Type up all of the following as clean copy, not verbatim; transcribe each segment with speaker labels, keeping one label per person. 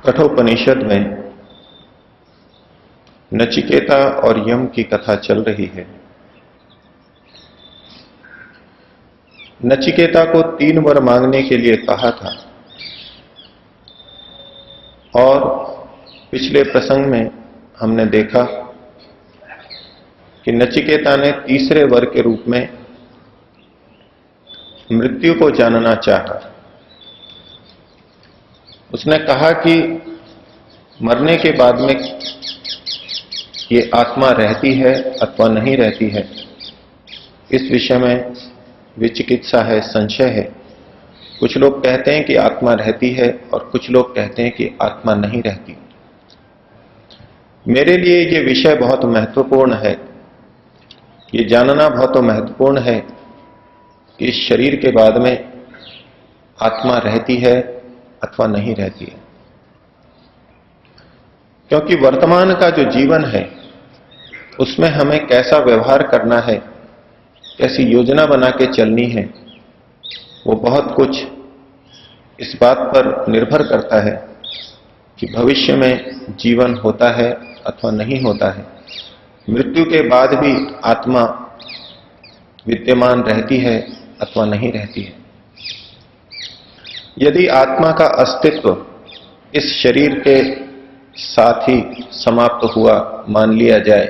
Speaker 1: कठोपनिषद में नचिकेता और यम की कथा चल रही है। नचिकेता को 3 वर मांगने के लिए कहा था और पिछले प्रसंग में हमने देखा कि नचिकेता ने तीसरे वर के रूप में मृत्यु को जानना चाहा। उसने कहा कि मरने के बाद में ये आत्मा रहती है अथवा नहीं रहती है, इस विषय में विचिकित्सा है, संशय है। कुछ लोग कहते हैं कि आत्मा रहती है और कुछ लोग कहते हैं कि आत्मा नहीं रहती। मेरे लिए ये विषय बहुत महत्वपूर्ण है, ये जानना बहुत महत्वपूर्ण है कि इस शरीर के बाद में आत्मा रहती है अथवा नहीं रहती है। क्योंकि वर्तमान का जो जीवन है उसमें हमें कैसा व्यवहार करना है, कैसी योजना बना के चलनी है, वो बहुत कुछ इस बात पर निर्भर करता है कि भविष्य में जीवन होता है अथवा नहीं होता है, मृत्यु के बाद भी आत्मा विद्यमान रहती है अथवा नहीं रहती है। यदि आत्मा का अस्तित्व इस शरीर के साथ ही समाप्त हुआ मान लिया जाए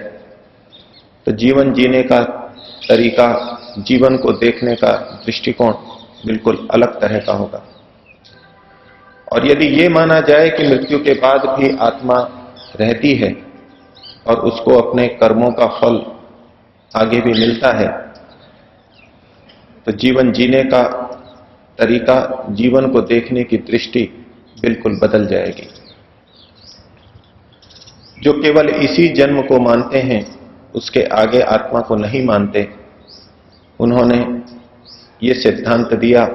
Speaker 1: तो जीवन जीने का तरीका, जीवन को देखने का दृष्टिकोण बिल्कुल अलग तरह का होगा। और यदि ये माना जाए कि मृत्यु के बाद भी आत्मा रहती है और उसको अपने कर्मों का फल आगे भी मिलता है, तो जीवन जीने का तरीका, जीवन को देखने की दृष्टि बिल्कुल बदल जाएगी। जो केवल इसी जन्म को मानते हैं, उसके आगे आत्मा को नहीं मानते, उन्होंने ये सिद्धांत दिया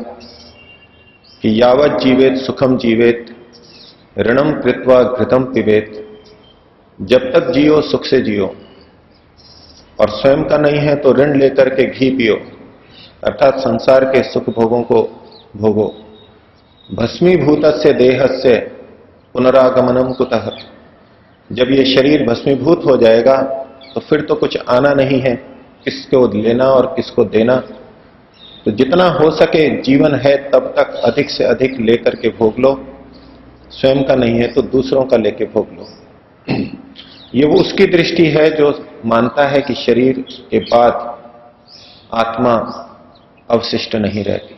Speaker 1: कि यावत जीवेत सुखम जीवेत, ऋणम कृत्वा घृतम पिबेत। जब तक जियो सुख से जियो, और स्वयं का नहीं है तो ऋण लेकर के घी पियो, अर्थात संसार के सुख भोगों को भोगो। भस्मीभूतस्य देहस्य पुनरागमनम कुतः। जब ये शरीर भस्मीभूत हो जाएगा तो फिर तो कुछ आना नहीं है, किसको लेना और किसको देना। तो जितना हो सके जीवन है तब तक अधिक से अधिक लेकर के भोग लो, स्वयं का नहीं है तो दूसरों का लेके भोग लो। ये वो उसकी दृष्टि है जो मानता है कि शरीर के बाद आत्मा अवशिष्ट नहीं रहती,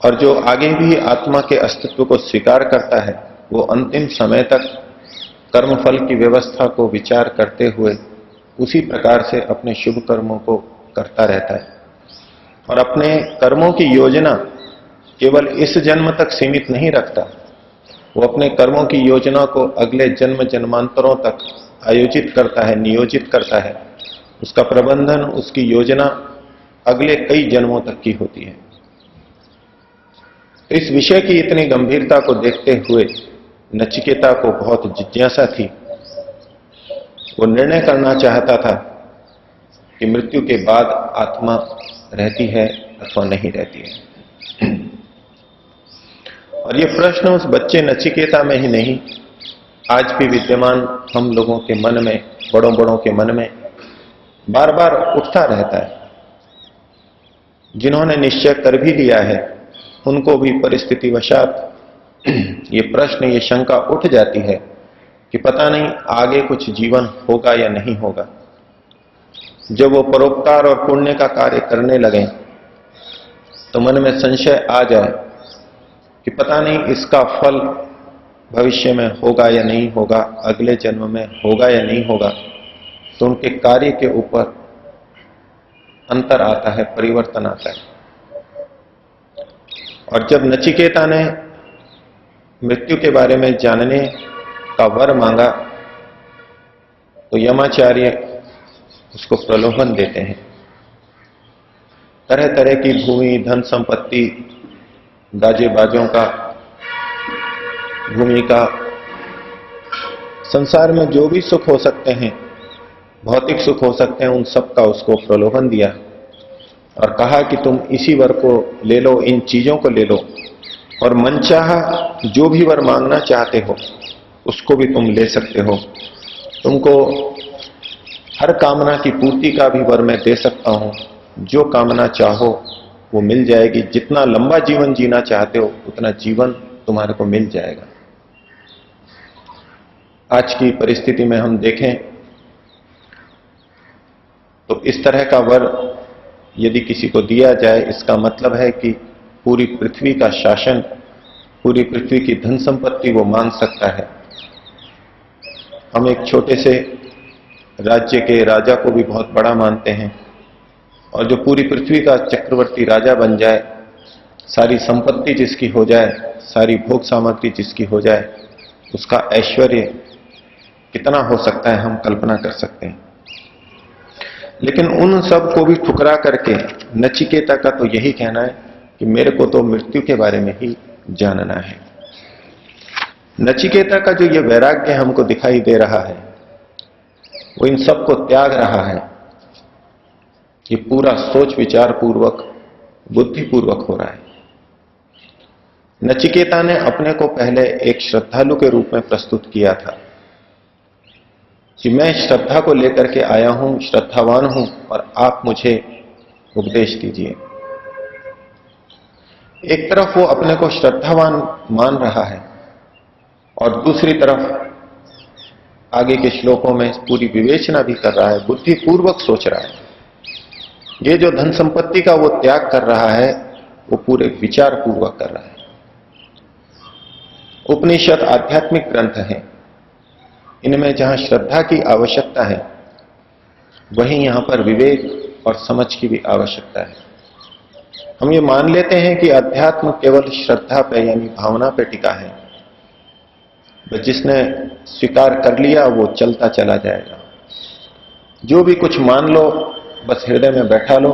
Speaker 1: और जो आगे भी आत्मा के अस्तित्व को स्वीकार करता है वो अंतिम समय तक कर्मफल की व्यवस्था को विचार करते हुए उसी प्रकार से अपने शुभ कर्मों को करता रहता है, और अपने कर्मों की योजना केवल इस जन्म तक सीमित नहीं रखता। वो अपने कर्मों की योजना को अगले जन्म जन्मांतरों तक आयोजित करता है, नियोजित करता है। उसका प्रबंधन, उसकी योजना अगले कई जन्मों तक की होती है। इस विषय की इतनी गंभीरता को देखते हुए नचिकेता को बहुत जिज्ञासा थी। वो निर्णय करना चाहता था कि मृत्यु के बाद आत्मा रहती है अथवा नहीं रहती है। और ये प्रश्न उस बच्चे नचिकेता में ही नहीं, आज भी विद्यमान हम लोगों के मन में, बड़ों बड़ों के मन में बार बार उठता रहता है। जिन्होंने निश्चय कर भी लिया है उनको भी परिस्थितिवशात ये प्रश्न, ये शंका उठ जाती है कि पता नहीं आगे कुछ जीवन होगा या नहीं होगा। जब वो परोपकार और पुण्य का कार्य करने लगे तो मन में संशय आ जाए कि पता नहीं इसका फल भविष्य में होगा या नहीं होगा, अगले जन्म में होगा या नहीं होगा, तो उनके कार्य के ऊपर अंतर आता है, परिवर्तन आता है। और जब नचिकेता ने मृत्यु के बारे में जानने का वर मांगा तो यमाचार्य उसको प्रलोभन देते हैं। तरह तरह की भूमि, धन संपत्ति, गाजे बाजों का, भूमि का, संसार में जो भी सुख हो सकते हैं, भौतिक सुख हो सकते हैं, उन सब का उसको प्रलोभन दिया और कहा कि तुम इसी वर को ले लो, इन चीजों को ले लो और मनचाहा जो भी वर मांगना चाहते हो उसको भी तुम ले सकते हो। तुमको हर कामना की पूर्ति का भी वर मैं दे सकता हूं, जो कामना चाहो वो मिल जाएगी। जितना लंबा जीवन जीना चाहते हो उतना जीवन तुम्हारे को मिल जाएगा। आज की परिस्थिति में हम देखें तो इस तरह का वर यदि किसी को दिया जाए, इसका मतलब है कि पूरी पृथ्वी का शासन, पूरी पृथ्वी की धन संपत्ति वो मांग सकता है। हम एक छोटे से राज्य के राजा को भी बहुत बड़ा मानते हैं और जो पूरी पृथ्वी का चक्रवर्ती राजा बन जाए, सारी संपत्ति जिसकी हो जाए, सारी भोग सामग्री जिसकी हो जाए, उसका ऐश्वर्य कितना हो सकता है हम कल्पना कर सकते हैं। लेकिन उन सब को भी ठुकरा करके नचिकेता का तो यही कहना है कि मेरे को तो मृत्यु के बारे में ही जानना है। नचिकेता का जो ये वैराग्य हमको दिखाई दे रहा है वो इन सब को त्याग रहा है। ये पूरा सोच विचार पूर्वक, बुद्धिपूर्वक हो रहा है। नचिकेता ने अपने को पहले एक श्रद्धालु के रूप में प्रस्तुत किया था कि मैं श्रद्धा को लेकर के आया हूं, श्रद्धावान हूं और आप मुझे उपदेश दीजिए। एक तरफ वो अपने को श्रद्धावान मान रहा है और दूसरी तरफ आगे के श्लोकों में पूरी विवेचना भी कर रहा है, बुद्धिपूर्वक सोच रहा है। ये जो धन संपत्ति का वो त्याग कर रहा है वो पूरे विचार पूर्वक कर रहा है। उपनिषद आध्यात्मिक ग्रंथ हैं, इनमें जहां श्रद्धा की आवश्यकता है वहीं यहां पर विवेक और समझ की भी आवश्यकता है। हम ये मान लेते हैं कि अध्यात्म केवल श्रद्धा पे यानी भावना पे टिका है, बस जिसने स्वीकार कर लिया वो चलता चला जाएगा। जो भी कुछ मान लो बस हृदय में बैठा लो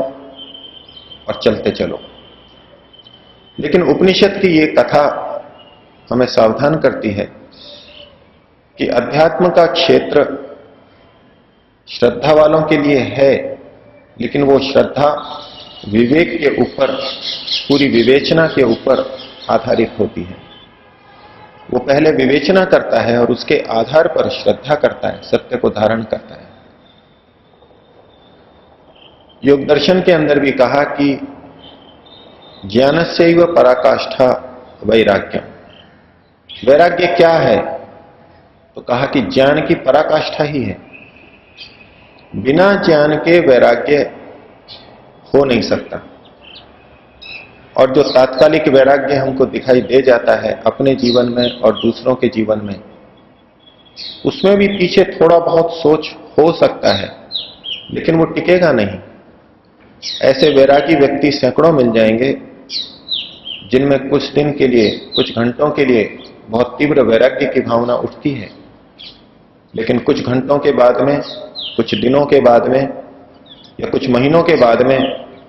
Speaker 1: और चलते चलो। लेकिन उपनिषद की ये कथा हमें सावधान करती है कि अध्यात्म का क्षेत्र श्रद्धा वालों के लिए है, लेकिन वो श्रद्धा विवेक के ऊपर, पूरी विवेचना के ऊपर आधारित होती है। वो पहले विवेचना करता है और उसके आधार पर श्रद्धा करता है, सत्य को धारण करता है। योग दर्शन के अंदर भी कहा कि ज्ञानस्यैव पराकाष्ठा वैराग्यम। वैराग्य क्या है? तो कहा कि ज्ञान की पराकाष्ठा ही है। बिना ज्ञान के वैराग्य हो नहीं सकता। और जो तात्कालिक वैराग्य हमको दिखाई दे जाता है अपने जीवन में और दूसरों के जीवन में, उसमें भी पीछे थोड़ा बहुत सोच हो सकता है, लेकिन वो टिकेगा नहीं। ऐसे वैरागी व्यक्ति सैकड़ों मिल जाएंगे जिनमें कुछ दिन के लिए, कुछ घंटों के लिए बहुत तीव्र वैराग्य की भावना उठती है, लेकिन कुछ घंटों के बाद में, कुछ दिनों के बाद में या कुछ महीनों के बाद में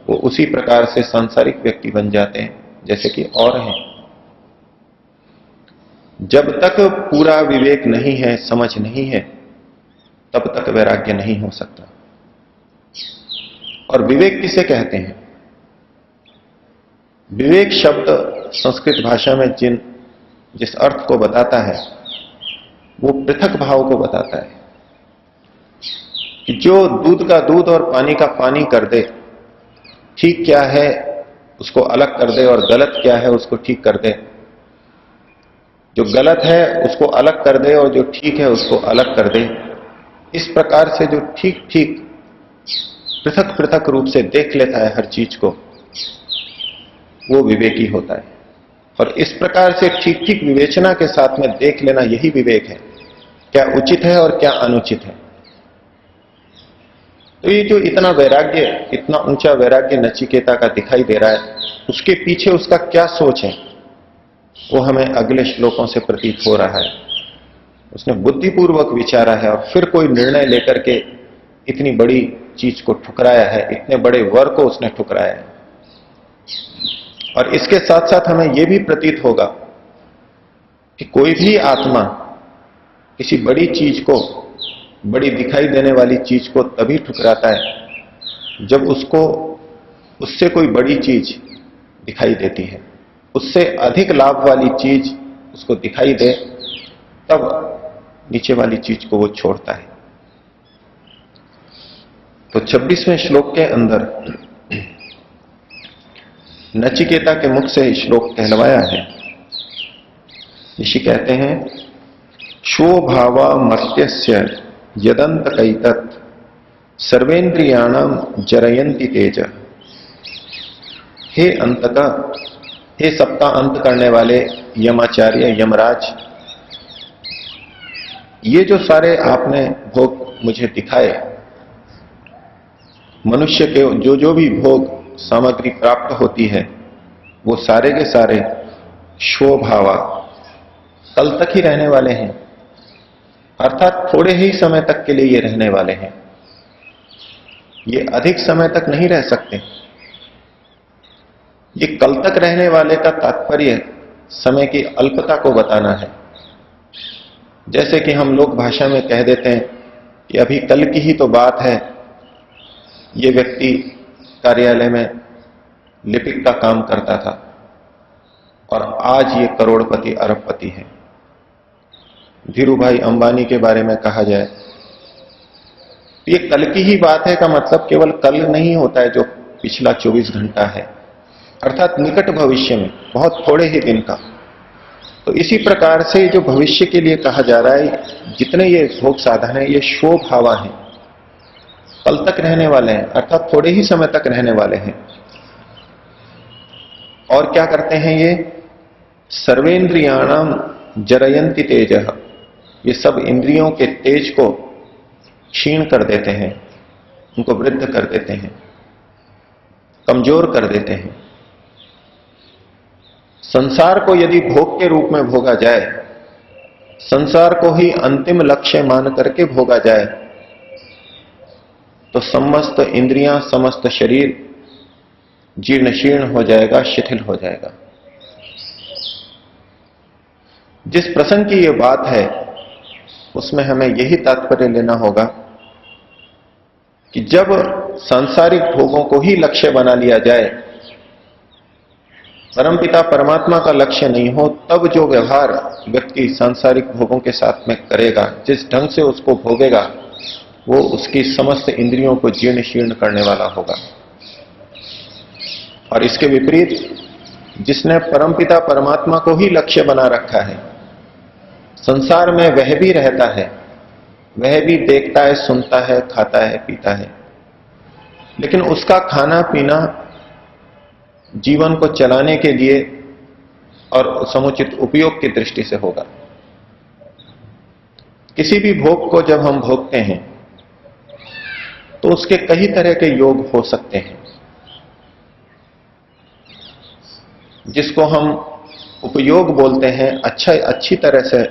Speaker 1: वो उसी प्रकार से सांसारिक व्यक्ति बन जाते हैं जैसे कि और हैं। जब तक पूरा विवेक नहीं है, समझ नहीं है, तब तक वैराग्य नहीं हो सकता। और विवेक किसे कहते हैं? विवेक शब्द संस्कृत भाषा में जिस अर्थ को बताता है वो पृथक भाव को बताता है कि जो दूध का दूध और पानी का पानी कर दे, ठीक क्या है उसको अलग कर दे और गलत क्या है उसको ठीक कर दे, जो गलत है उसको अलग कर दे और जो ठीक है उसको अलग कर दे। इस प्रकार से जो ठीक ठीक पृथक पृथक रूप से देख लेता है हर चीज को, वो विवेकी होता है। और इस प्रकार से ठीक ठीक विवेचना के साथ में देख लेना, यही विवेक है, क्या उचित है और क्या अनुचित है। तो ये जो इतना वैराग्य, इतना ऊंचा वैराग्य नचिकेता का दिखाई दे रहा है, उसके पीछे उसका क्या सोच है वो हमें अगले श्लोकों से प्रतीत हो रहा है। उसने बुद्धिपूर्वक विचारा है और फिर कोई निर्णय लेकर के इतनी बड़ी चीज को ठुकराया है, इतने बड़े वर को उसने ठुकराया है। और इसके साथ साथ हमें यह भी प्रतीत होगा कि कोई भी आत्मा किसी बड़ी चीज को, बड़ी दिखाई देने वाली चीज को तभी ठुकराता है जब उसको उससे कोई बड़ी चीज दिखाई देती है, उससे अधिक लाभ वाली चीज उसको दिखाई दे, तब नीचे वाली चीज को वो छोड़ता है। तो 26वें श्लोक के अंदर नचिकेता के मुख से श्लोक कहलवाया है। ऋषि कहते हैं, शोभावा मर्त्यस्य यदंत कैतत् सर्वेन्द्रियाणाम जरयंती तेज। हे अंतका, हे सबका अंत करने वाले यमाचार्य यमराज, ये जो सारे आपने भोग मुझे दिखाए, मनुष्य के जो भी भोग सामग्री प्राप्त होती है, वो सारे के सारे शोभावा, कल तक ही रहने वाले हैं, अर्थात थोड़े ही समय तक के लिए ये रहने वाले हैं, ये अधिक समय तक नहीं रह सकते। ये कल तक रहने वाले का तात्पर्य समय की अल्पता को बताना है। जैसे कि हम लोग भाषा में कह देते हैं कि अभी कल की ही तो बात है, ये व्यक्ति कार्यालय में लिपिक का काम करता था और आज ये करोड़पति अरबपति है। धीरू भाई अंबानी के बारे में कहा जाए, ये कल की ही बात है का मतलब केवल कल नहीं होता है जो पिछला 24 घंटा है, अर्थात निकट भविष्य में, बहुत थोड़े ही दिन का। तो इसी प्रकार से जो भविष्य के लिए कहा जा रहा है, जितने ये भोग साधन है, ये शोभावा है, कल तक रहने वाले हैं, अर्थात थोड़े ही समय तक रहने वाले हैं। और क्या करते हैं ये? सर्वेन्द्रियाणाम जरयंती तेजः, ये सब इंद्रियों के तेज को क्षीण कर देते हैं, उनको वृद्ध कर देते हैं, कमजोर कर देते हैं। संसार को यदि भोग के रूप में भोगा जाए, संसार को ही अंतिम लक्ष्य मान करके भोगा जाए, तो समस्त इंद्रियां, समस्त शरीर जीर्ण शीर्ण हो जाएगा, शिथिल हो जाएगा। जिस प्रसंग की यह बात है उसमें हमें यही तात्पर्य लेना होगा कि जब सांसारिक भोगों को ही लक्ष्य बना लिया जाए, परमपिता परमात्मा का लक्ष्य नहीं हो, तब जो व्यवहार व्यक्ति सांसारिक भोगों के साथ में करेगा, जिस ढंग से उसको भोगेगा, वो उसकी समस्त इंद्रियों को जीर्ण शीर्ण करने वाला होगा। और इसके विपरीत जिसने परमपिता परमात्मा को ही लक्ष्य बना रखा है, संसार में वह भी रहता है, वह भी देखता है, सुनता है, खाता है, पीता है, लेकिन उसका खाना पीना जीवन को चलाने के लिए और समुचित उपयोग की दृष्टि से होगा। किसी भी भोग को जब हम भोगते हैं तो उसके कई तरह के योग हो सकते हैं। जिसको हम उपयोग बोलते हैं, अच्छी तरह से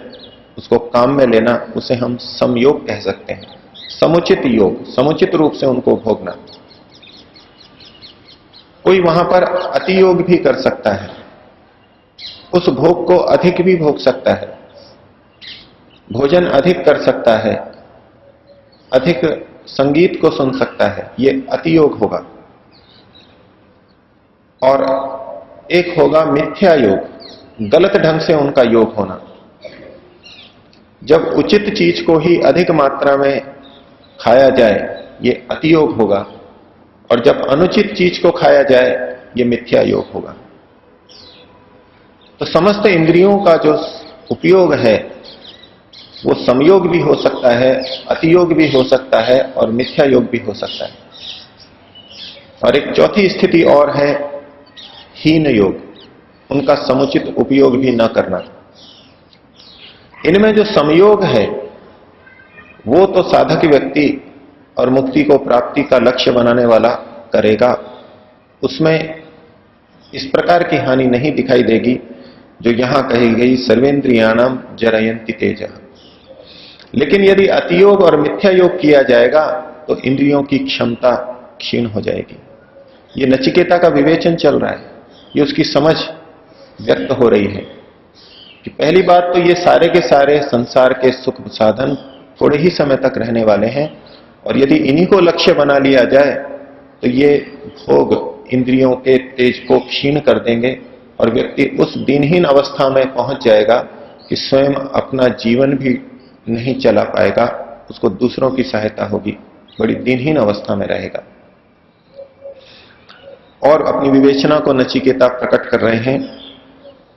Speaker 1: उसको काम में लेना, उसे हम समयोग कह सकते हैं। समुचित योग, समुचित रूप से उनको भोगना। कोई वहां पर अति योग भी कर सकता है, उस भोग को अधिक भी भोग सकता है, भोजन अधिक कर सकता है, अधिक संगीत को सुन सकता है, ये अति योग होगा। और एक होगा मिथ्या योग, गलत ढंग से उनका योग होना। जब उचित चीज को ही अधिक मात्रा में खाया जाए, ये अति योग होगा, और जब अनुचित चीज को खाया जाए, ये मिथ्या योग होगा। तो समस्त इंद्रियों का जो उपयोग है वो समयोग भी हो सकता है, अतियोग भी हो सकता है और मिथ्या योग भी हो सकता है। और एक चौथी स्थिति और है हीन योग, उनका समुचित उपयोग भी न करना। इनमें जो समयोग है वो तो साधक व्यक्ति और मुक्ति को प्राप्ति का लक्ष्य बनाने वाला करेगा, उसमें इस प्रकार की हानि नहीं दिखाई देगी जो यहां कही गई सर्वेंद्रियाणाम जरयंति तेज। लेकिन यदि अतियोग और मिथ्या योग किया जाएगा तो इंद्रियों की क्षमता क्षीण हो जाएगी। ये नचिकेता का विवेचन चल रहा है, ये उसकी समझ व्यक्त हो रही है कि पहली बात तो ये सारे के सारे संसार के सुख साधन थोड़े ही समय तक रहने वाले हैं, और यदि इन्हीं को लक्ष्य बना लिया जाए तो ये भोग इंद्रियों के तेज को क्षीण कर देंगे और व्यक्ति उस दिनहीन अवस्था में पहुंच जाएगा कि स्वयं अपना जीवन भी नहीं चला पाएगा, उसको दूसरों की सहायता होगी, बड़ी दिनहीन अवस्था में रहेगा। और अपनी विवेचना को नचिकेता प्रकट कर रहे हैं,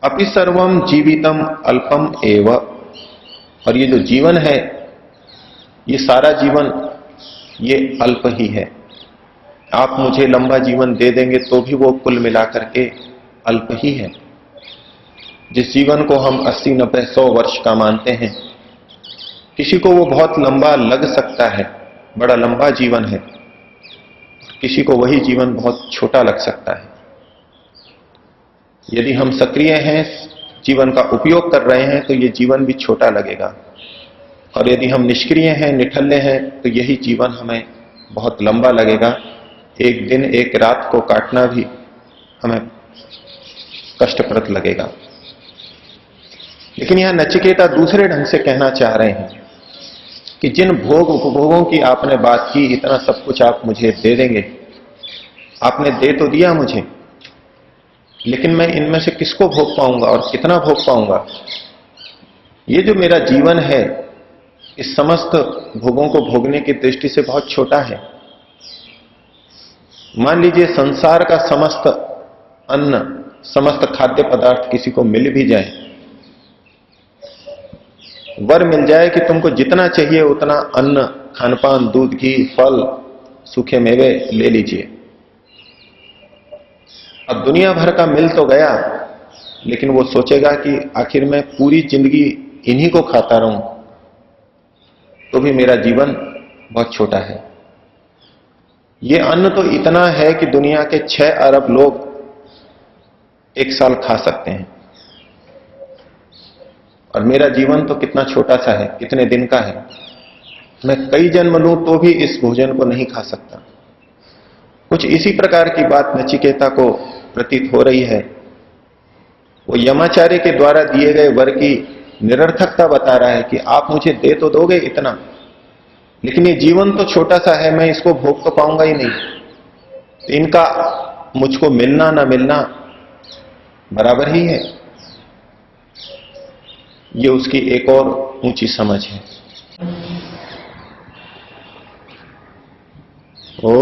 Speaker 1: अपि सर्वम जीवितम अल्पम एव। और ये जो जीवन है, ये सारा जीवन ये अल्प ही है। आप मुझे लंबा जीवन दे देंगे तो भी वो कुल मिलाकर के अल्प ही है। जिस जीवन को हम 80, 90, 100 वर्ष का मानते हैं, किसी को वो बहुत लंबा लग सकता है, बड़ा लंबा जीवन है, किसी को वही जीवन बहुत छोटा लग सकता है। यदि हम सक्रिय हैं, जीवन का उपयोग कर रहे हैं, तो ये जीवन भी छोटा लगेगा, और यदि हम निष्क्रिय हैं, निठल्ले हैं, तो यही जीवन हमें बहुत लंबा लगेगा। एक दिन एक रात को काटना भी हमें कष्टप्रद लगेगा। लेकिन यहां नचिकेता दूसरे ढंग से कहना चाह रहे हैं कि जिन भोग उपभोगों की आपने बात की, इतना सब कुछ आप मुझे दे देंगे, आपने दे तो दिया मुझे, लेकिन मैं इनमें से किसको भोग पाऊंगा और कितना भोग पाऊंगा? ये जो मेरा जीवन है, इस समस्त भोगों को भोगने की दृष्टि से बहुत छोटा है। मान लीजिए संसार का समस्त अन्न, समस्त खाद्य पदार्थ किसी को मिल भी जाए, वर मिल जाए कि तुमको जितना चाहिए उतना अन्न, खानपान, दूध, घी, फल, सूखे मेवे ले लीजिए। अब दुनिया भर का मिल तो गया, लेकिन वो सोचेगा कि आखिर मैं पूरी जिंदगी इन्हीं को खाता रहूं तो भी मेरा जीवन बहुत छोटा है। ये अन्न तो इतना है कि दुनिया के 6 अरब लोग एक साल खा सकते हैं, और मेरा जीवन तो कितना छोटा सा है, कितने दिन का है। मैं कई जन्म लूं तो भी इस भोजन को नहीं खा सकता। कुछ इसी प्रकार की बात नचिकेता को प्रतीत हो रही है। वो यमाचार्य के द्वारा दिए गए वर की निरर्थकता बता रहा है कि आप मुझे दे तो दोगे इतना, लेकिन ये जीवन तो छोटा सा है, मैं इसको भोग तो पाऊंगा ही नहीं। तो इनका मुझको मिलना ना मिलना बराबर ही है। ये उसकी एक और ऊंची समझ है। ओ